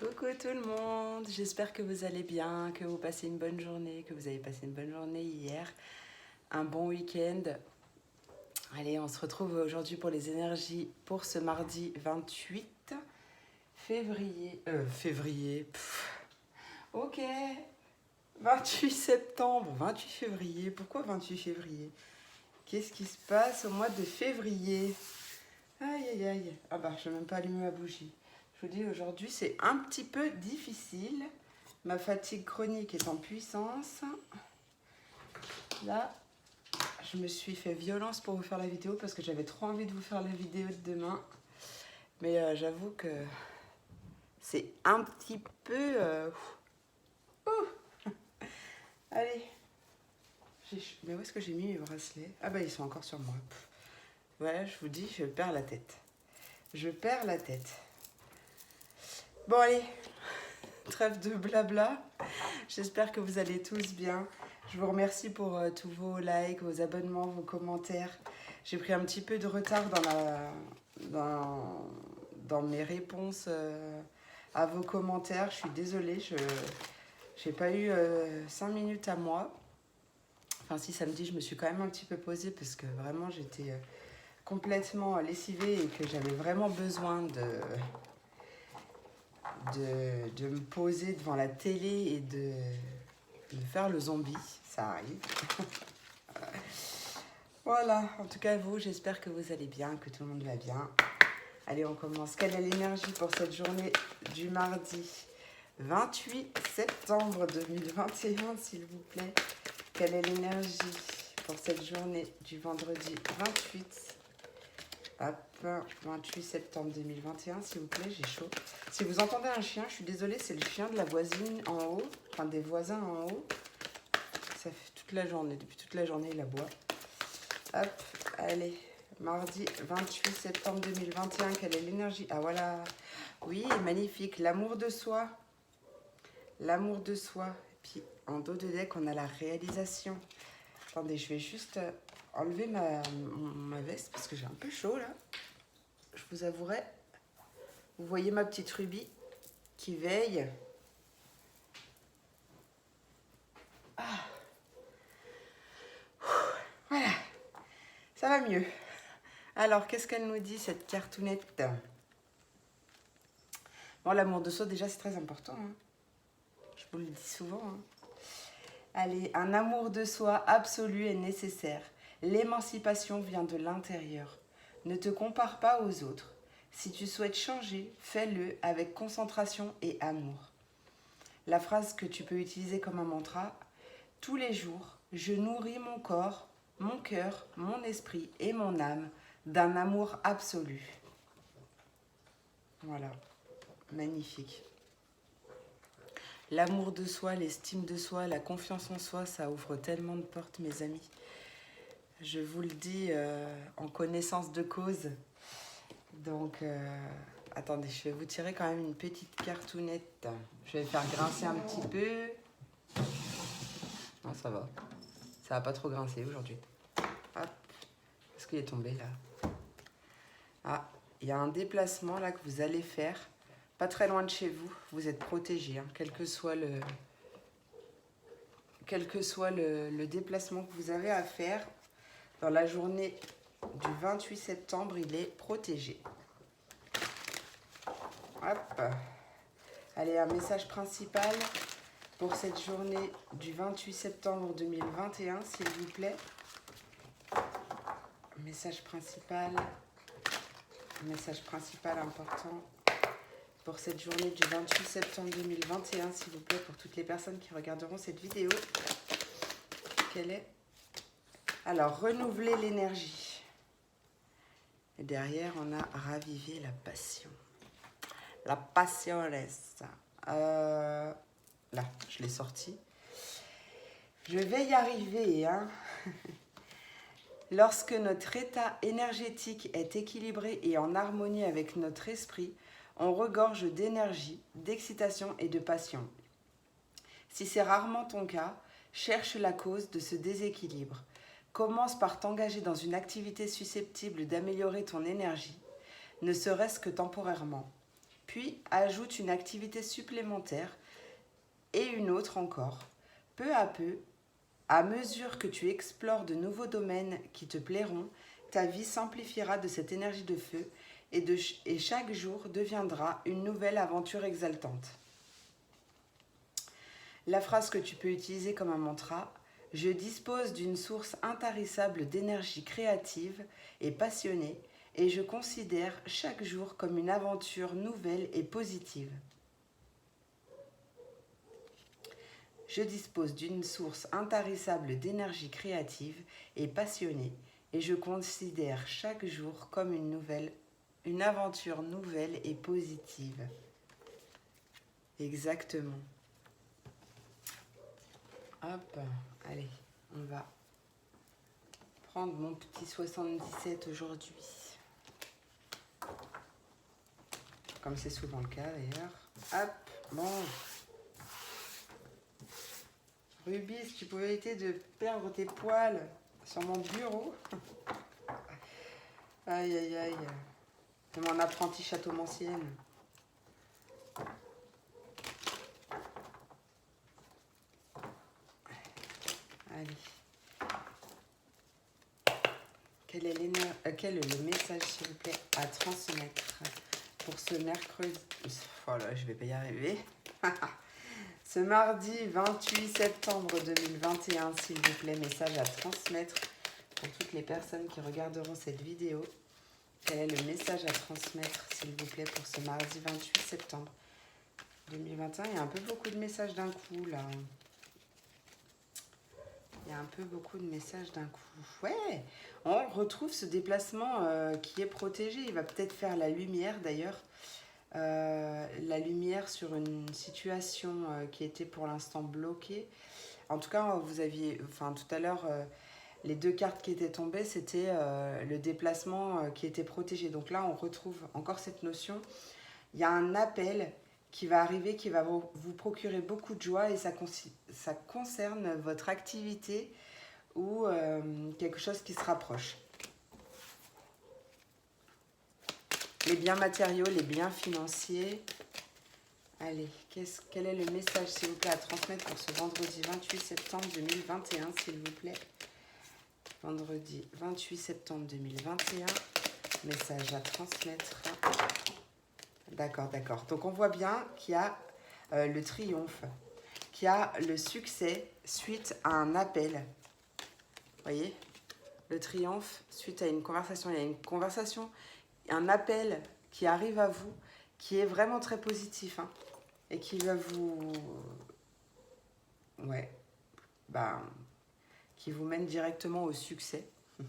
Coucou tout le monde, j'espère que vous allez bien, que vous passez une bonne journée, que vous avez passé une bonne journée hier, un bon week-end. Allez, on se retrouve aujourd'hui pour les énergies pour ce mardi 28 février. Ok, 28 septembre, 28 février. Pourquoi 28 février? Qu'est-ce qui se passe au mois de février? Aïe aïe aïe. Ah bah, je n'ai même pas allumé ma bougie. Je vous dis, aujourd'hui, c'est un petit peu difficile. Ma fatigue chronique est en puissance. Là, je me suis fait violence pour vous faire la vidéo parce que j'avais trop envie de vous faire la vidéo de demain. Mais j'avoue que c'est un petit peu... Allez. Mais où est-ce que j'ai mis mes bracelets? Ah bah, ils sont encore sur moi. Voilà, je vous dis, je perds la tête. Je perds la tête. Bon, allez. Trêve de blabla. J'espère que vous allez tous bien. Je vous remercie pour tous vos likes, vos abonnements, vos commentaires. J'ai pris un petit peu de retard dans mes réponses à vos commentaires. Je suis désolée, je n'ai pas eu 5 minutes à moi. Enfin si, samedi, je me suis quand même un petit peu posée parce que vraiment j'étais complètement lessivée et que j'avais vraiment besoin de me poser devant la télé et de faire le zombie. Ça arrive. Voilà, en tout cas vous, j'espère que vous allez bien, que tout le monde va bien. Allez, on commence. Quelle est l'énergie pour cette journée du mardi 28 septembre 2021, s'il vous plaît? Quelle est l'énergie pour cette journée du vendredi 28 Hop, 28 septembre 2021, s'il vous plaît, j'ai chaud. Si vous entendez un chien, je suis désolée, c'est le chien de la voisine en haut, enfin des voisins en haut. Ça fait toute la journée, depuis toute la journée, il aboie. Hop, allez, mardi 28 septembre 2021, quelle est l'énergie? Ah voilà, oui, magnifique, l'amour de soi. L'amour de soi. Et puis en dos de deck, on a la réalisation. Attendez, je vais juste enlever ma veste parce que j'ai un peu chaud là. Je vous avouerai. Vous voyez ma petite rubis qui veille. Ah. Voilà, ça va mieux. Alors, qu'est-ce qu'elle nous dit, cette cartoonette? Bon, l'amour de soi, déjà, c'est très important. Hein. Je vous le dis souvent. Hein. Allez, un amour de soi absolu est nécessaire. L'émancipation vient de l'intérieur. Ne te compare pas aux autres. Si tu souhaites changer, fais-le avec concentration et amour. La phrase que tu peux utiliser comme un mantra, tous les jours, je nourris mon corps, mon cœur, mon esprit et mon âme d'un amour absolu. Voilà, magnifique. L'amour de soi, l'estime de soi, la confiance en soi, ça ouvre tellement de portes, mes amis. Je vous le dis en connaissance de cause. Donc, attendez, je vais vous tirer quand même une petite cartoonette. Je vais faire grincer un petit peu. Non, ça va. Ça va pas trop grincer aujourd'hui. Hop. Est-ce qu'il est tombé là? Ah, il y a un déplacement là que vous allez faire. Pas très loin de chez vous. Vous êtes protégé, hein, quel que soit le déplacement que vous avez à faire. Dans la journée du 28 septembre, il est protégé. Hop. Allez, un message principal pour cette journée du 28 septembre 2021, s'il vous plaît. Message principal important pour cette journée du 28 septembre 2021, s'il vous plaît, pour toutes les personnes qui regarderont cette vidéo. Quelle est? Alors, renouveler l'énergie. Et derrière, on a ravivé la passion. La passionless. Là, je l'ai sorti. Je vais y arriver, hein. Lorsque notre état énergétique est équilibré et en harmonie avec notre esprit, on regorge d'énergie, d'excitation et de passion. Si c'est rarement ton cas, cherche la cause de ce déséquilibre. Commence par t'engager dans une activité susceptible d'améliorer ton énergie, ne serait-ce que temporairement. Puis ajoute une activité supplémentaire et une autre encore. Peu à peu, à mesure que tu explores de nouveaux domaines qui te plairont, ta vie s'amplifiera de cette énergie de feu et chaque jour deviendra une nouvelle aventure exaltante. La phrase que tu peux utiliser comme un mantra: je dispose d'une source intarissable d'énergie créative et passionnée et je considère chaque jour comme une aventure nouvelle et positive. Je dispose d'une source intarissable d'énergie créative et passionnée et je considère chaque jour comme une aventure nouvelle et positive. Exactement. Hop, allez, on va prendre mon petit 77 aujourd'hui. Comme c'est souvent le cas d'ailleurs. Hop, bon. Ruby, si tu pouvais éviter de perdre tes poils sur mon bureau. Aïe, aïe, aïe. C'est mon apprenti châteaumancienne. Allez. Quel est le message, s'il vous plaît, à transmettre pour ce mercredi? Oh là, je vais pas y arriver. Ce mardi 28 septembre 2021, s'il vous plaît, message à transmettre pour toutes les personnes qui regarderont cette vidéo. Quel est le message à transmettre, s'il vous plaît, pour ce mardi 28 septembre 2021? Il y a un peu beaucoup de messages d'un coup, là. Il y a un peu beaucoup de messages d'un coup. Ouais, on retrouve ce déplacement qui est protégé. Il va peut-être faire la lumière, d'ailleurs. La lumière sur une situation qui était pour l'instant bloquée. En tout cas, vous aviez, enfin tout à l'heure, les deux cartes qui étaient tombées, c'était le déplacement qui était protégé. Donc là, on retrouve encore cette notion. Il y a un appel qui va arriver, qui va vous procurer beaucoup de joie et ça concerne votre activité ou quelque chose qui se rapproche. Les biens matériaux, les biens financiers. Allez, quel est le message, s'il vous plaît, à transmettre pour ce vendredi 28 septembre 2021, s'il vous plaît? Vendredi 28 septembre 2021, message à transmettre. D'accord, d'accord. Donc on voit bien qu'il y a le triomphe, qu'il y a le succès suite à un appel. Vous voyez? Le triomphe suite à une conversation. Il y a une conversation, un appel qui arrive à vous, qui est vraiment très positif, hein, et qui va vous... Ouais. Qui vous mène directement au succès. Et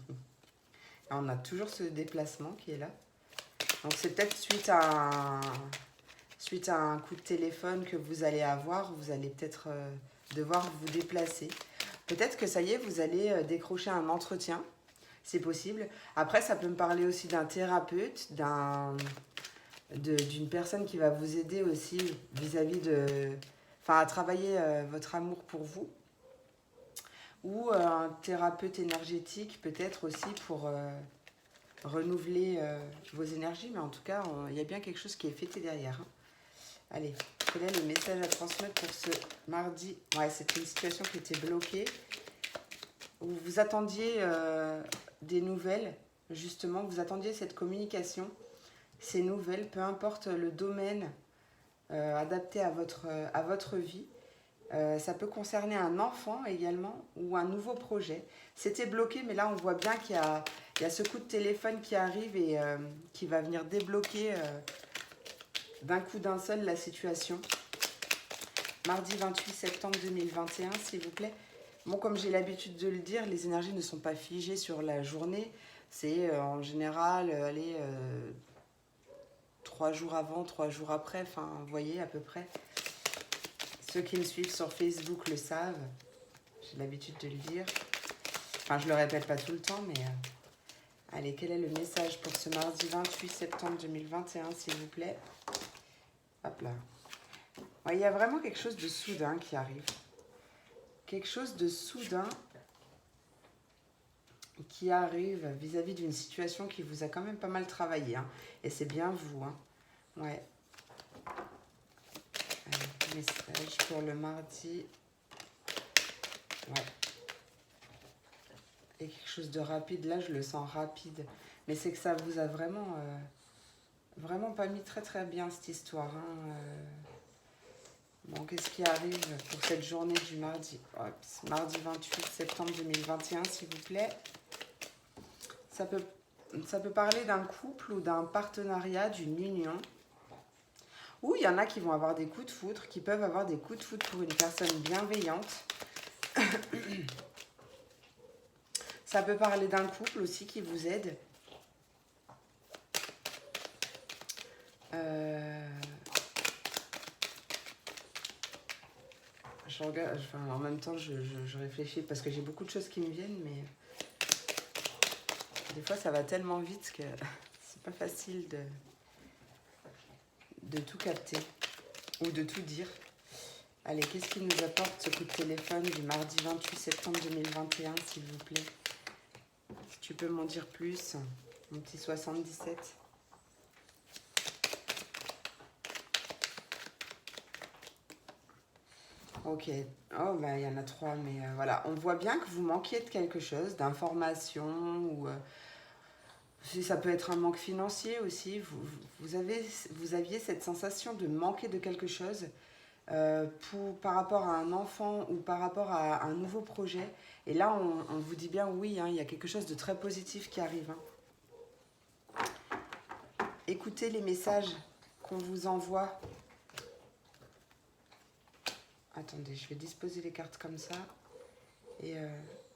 on a toujours ce déplacement qui est là. Donc c'est peut-être suite à un coup de téléphone que vous allez avoir, vous allez peut-être devoir vous déplacer. Peut-être que ça y est, vous allez décrocher un entretien, c'est possible. Après, ça peut me parler aussi d'un thérapeute, d'une personne qui va vous aider aussi vis-à-vis de... Enfin, à travailler votre amour pour vous. Ou un thérapeute énergétique peut-être aussi pour renouveler vos énergies. Mais en tout cas, il y a bien quelque chose qui est fêté derrière. Hein. Allez, quel est le message à transmettre pour ce mardi? Ouais, c'était une situation qui était bloquée. Où vous attendiez des nouvelles, justement. Vous attendiez cette communication, ces nouvelles, peu importe le domaine adapté à votre vie. Ça peut concerner un enfant également ou un nouveau projet. C'était bloqué, mais là on voit bien qu'il y a ce coup de téléphone qui arrive et qui va venir débloquer d'un coup d'un seul la situation. Mardi 28 septembre 2021, s'il vous plaît. Bon, comme j'ai l'habitude de le dire, les énergies ne sont pas figées sur la journée. C'est en général, 3 jours avant, 3 jours après, enfin, vous voyez à peu près. Ceux qui me suivent sur Facebook le savent. J'ai l'habitude de le dire. Enfin, je le répète pas tout le temps, mais... Allez, quel est le message pour ce mardi 28 septembre 2021, s'il vous plaît? Hop là. Ouais, il y a vraiment quelque chose de soudain qui arrive. Quelque chose de soudain qui arrive vis-à-vis d'une situation qui vous a quand même pas mal travaillé. Hein. Et c'est bien vous. Hein. Ouais. message pour le mardi. Ouais. Et quelque chose de rapide. Là, je le sens rapide. Mais c'est que ça vous a vraiment, vraiment pas mis très très bien cette histoire. Hein. Bon, qu'est-ce qui arrive pour cette journée du mardi? Mardi 28 septembre 2021, s'il vous plaît. Ça peut parler d'un couple ou d'un partenariat, d'une union. Ou il y en a qui vont avoir des coups de foudre, qui peuvent avoir des coups de foudre pour une personne bienveillante. Ça peut parler d'un couple aussi qui vous aide. Je regarde, enfin, en même temps, je réfléchis parce que j'ai beaucoup de choses qui me viennent, mais des fois, ça va tellement vite que c'est pas facile de tout capter ou de tout dire. Allez, qu'est-ce qui nous apporte ce coup de téléphone du mardi 28 septembre 2021, s'il vous plaît? Si tu peux m'en dire plus, mon petit 77. Ok, oh bah il y en a 3, mais voilà. On voit bien que vous manquiez de quelque chose, d'information, ou si ça peut être un manque financier aussi. Vous aviez cette sensation de manquer de quelque chose par rapport à un enfant ou par rapport à un nouveau projet. Et là, on vous dit bien oui, hein, il y a quelque chose de très positif qui arrive. Hein. Écoutez les messages qu'on vous envoie. Attendez, je vais disposer les cartes comme ça. Et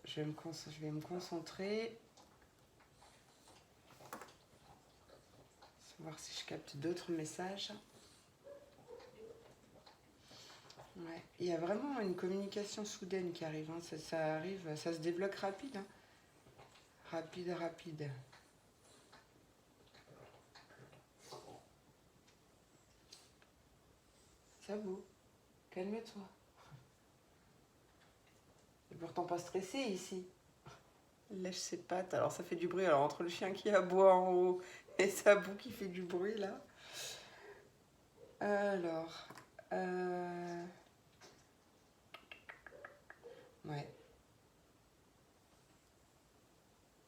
je vais me concentrer. Voir si je capte d'autres messages. Ouais. Il y a vraiment une communication soudaine qui arrive. Hein. Ça arrive, ça se débloque rapide. Hein. Rapide. Ça vaut. Calme-toi. Et pourtant pas stressé ici. Lèche ses pattes. Alors ça fait du bruit. Alors entre le chien qui aboie en haut et sa boue qui fait du bruit là. Alors. Ouais.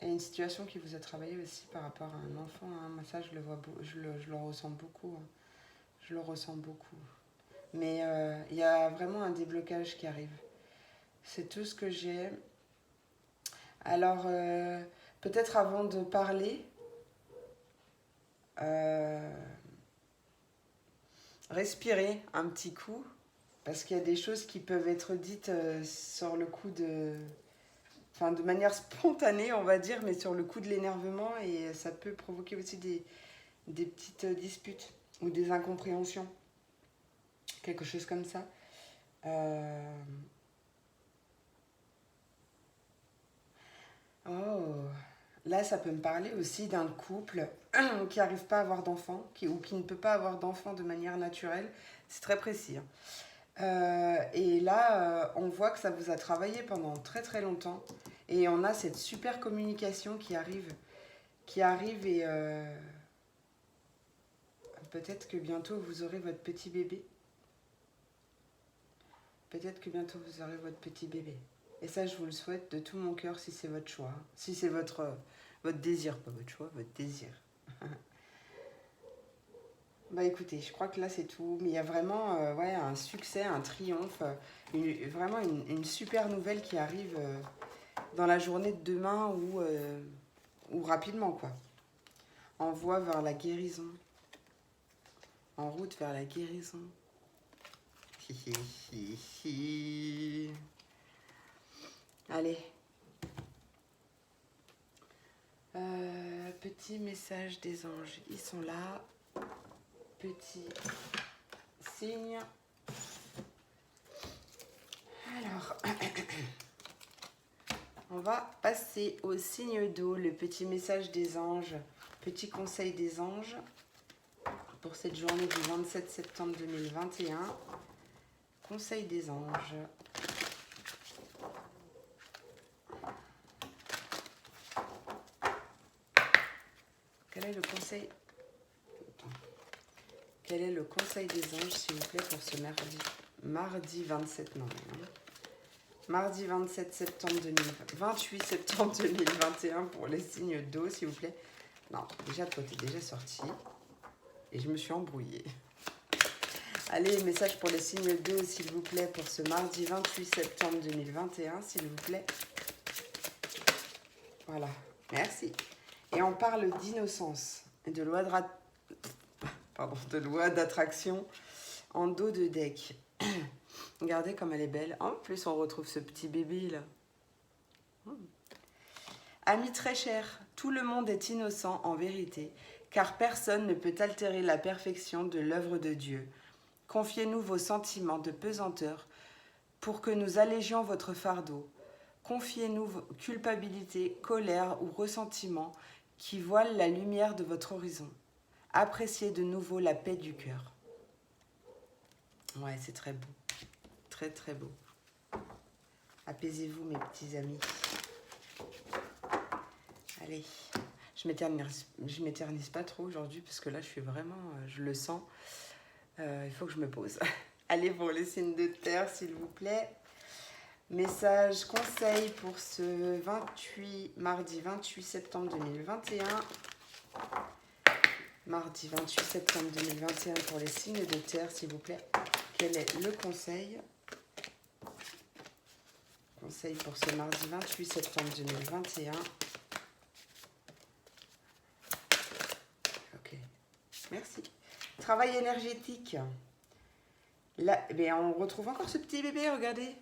Et une situation qui vous a travaillé aussi par rapport à un enfant. Hein. Moi ça je le ressens beaucoup. Hein. Je le ressens beaucoup. Mais il y a vraiment un déblocage qui arrive. C'est tout ce que j'ai. Alors, peut-être avant de parler, respirez un petit coup, parce qu'il y a des choses qui peuvent être dites sur le coup enfin, de manière spontanée, on va dire, mais sur le coup de l'énervement, et ça peut provoquer aussi des petites disputes ou des incompréhensions. Quelque chose comme ça. Oh, là, ça peut me parler aussi d'un couple qui n'arrive pas à avoir d'enfants, ou qui ne peut pas avoir d'enfants de manière naturelle. C'est très précis. Hein. Et là, on voit que ça vous a travaillé pendant très très longtemps. Et on a cette super communication qui arrive et peut-être que bientôt vous aurez votre petit bébé. Peut-être que bientôt vous aurez votre petit bébé. Et ça, je vous le souhaite de tout mon cœur si c'est votre choix. Si c'est votre désir, pas votre choix, votre désir. Bah écoutez, je crois que là c'est tout. Mais il y a vraiment ouais, un succès, un triomphe, vraiment une super nouvelle qui arrive dans la journée de demain ou rapidement quoi. En voie vers la guérison. En route vers la guérison. Allez. Petit message des anges. Ils sont là. Petit signe. Alors, on va passer au signe d'eau, le petit message des anges, petit conseil des anges pour cette journée du 27 septembre 2021. Conseil des anges. Quel est le conseil Quel est le conseil des anges, s'il vous plaît, pour ce mardi 27 novembre, mardi 27 septembre 28 septembre 2021 pour les signes d'eau, s'il vous plaît. Non, déjà toi, t'es déjà sorti et je me suis embrouillée. Allez, message pour les signes d'eau, s'il vous plaît, pour ce mardi 28 septembre 2021, s'il vous plaît. Voilà, merci. Et on parle d'innocence et de loi d'attraction en dos de deck. Regardez comme elle est belle. En plus, on retrouve ce petit bébé là. Amis très chers, tout le monde est innocent en vérité, car personne ne peut altérer la perfection de l'œuvre de Dieu. Confiez-nous vos sentiments de pesanteur pour que nous allégions votre fardeau. Confiez-nous vos culpabilités, colère ou ressentiment qui voilent la lumière de votre horizon. Appréciez de nouveau la paix du cœur. Ouais, c'est très beau. Très, très beau. Apaisez-vous, mes petits amis. Allez, je m'éternise pas trop aujourd'hui parce que là, je suis vraiment, je le sens. Il faut que je me pose. Allez, pour les signes de terre, s'il vous plaît. Message, conseil pour ce mardi 28 septembre 2021. Mardi 28 septembre 2021 pour les signes de terre, s'il vous plaît. Quel est le conseil? Conseil pour ce mardi 28 septembre 2021. Ok, merci. Travail énergétique. Là, eh on retrouve encore ce petit bébé, regardez.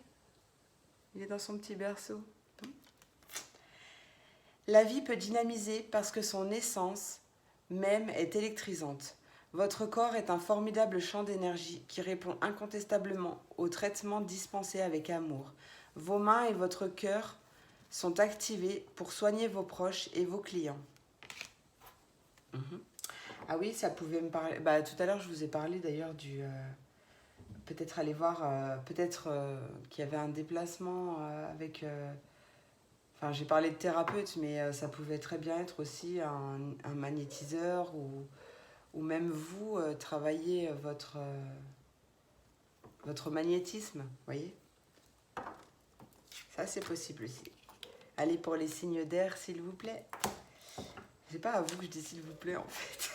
Il est dans son petit berceau. La vie peut dynamiser parce que son essence même est électrisante. Votre corps est un formidable champ d'énergie qui répond incontestablement aux traitements dispensés avec amour. Vos mains et votre cœur sont activés pour soigner vos proches et vos clients. Ah oui, ça pouvait me parler... Bah, tout à l'heure, je vous ai parlé d'ailleurs du... peut-être aller voir... qu'il y avait un déplacement avec... Enfin, j'ai parlé de thérapeute, mais ça pouvait très bien être aussi un magnétiseur ou même vous travailler votre magnétisme, vous voyez? Ça, c'est possible aussi. Allez, pour les signes d'air, s'il vous plaît. C'est pas à vous que je dis s'il vous plaît, en fait.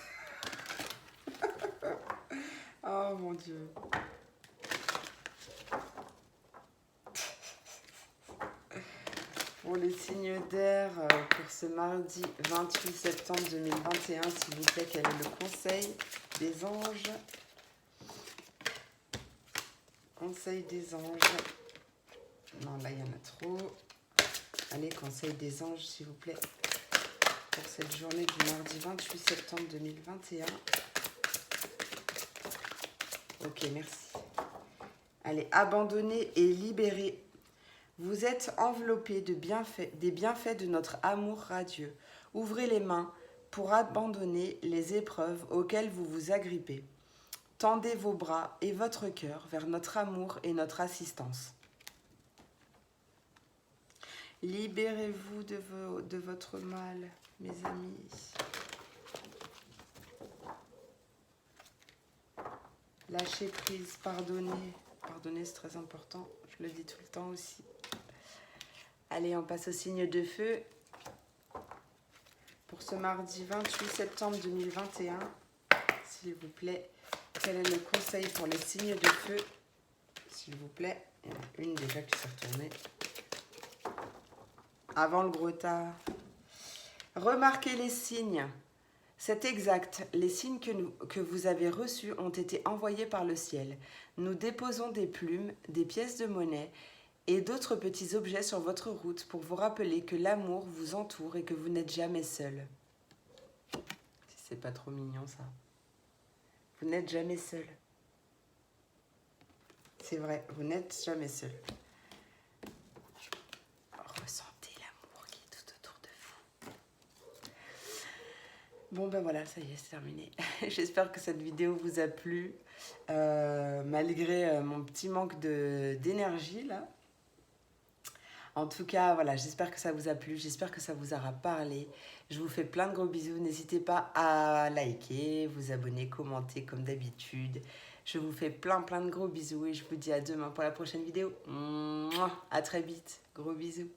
Oh, mon Dieu. Pour les signes d'air, pour ce mardi 28 septembre 2021, s'il vous plaît, quel est le conseil des anges? Conseil des anges. Non, là, il y en a trop. Allez, conseil des anges, s'il vous plaît, pour cette journée du mardi 28 septembre 2021. Ok, merci. Allez, abandonner et libérer. Vous êtes enveloppé des bienfaits de notre amour radieux. Ouvrez les mains pour abandonner les épreuves auxquelles vous vous agrippez. Tendez vos bras et votre cœur vers notre amour et notre assistance. Libérez-vous de votre mal, mes amis. Lâchez prise, pardonnez. Pardonner, c'est très important. Je le dis tout le temps aussi. Allez, on passe au signe de feu. Pour ce mardi 28 septembre 2021, s'il vous plaît, quel est le conseil pour les signes de feu? S'il vous plaît, il y en a une déjà qui s'est retournée. Avant le gros tas. Remarquez les signes. C'est exact, les signes que vous avez reçus ont été envoyés par le ciel. Nous déposons des plumes, des pièces de monnaie et d'autres petits objets sur votre route pour vous rappeler que l'amour vous entoure et que vous n'êtes jamais seul. C'est pas trop mignon ça. Vous n'êtes jamais seul. C'est vrai, vous n'êtes jamais seul. Ressentez l'amour qui est tout autour de vous. Bon ben voilà, ça y est, c'est terminé. J'espère que cette vidéo vous a plu, malgré mon petit manque d'énergie là. En tout cas, voilà, j'espère que ça vous a plu, j'espère que ça vous aura parlé. Je vous fais plein de gros bisous. N'hésitez pas à liker, vous abonner, commenter comme d'habitude. Je vous fais plein de gros bisous et je vous dis à demain pour la prochaine vidéo. Mouah, à très vite. Gros bisous.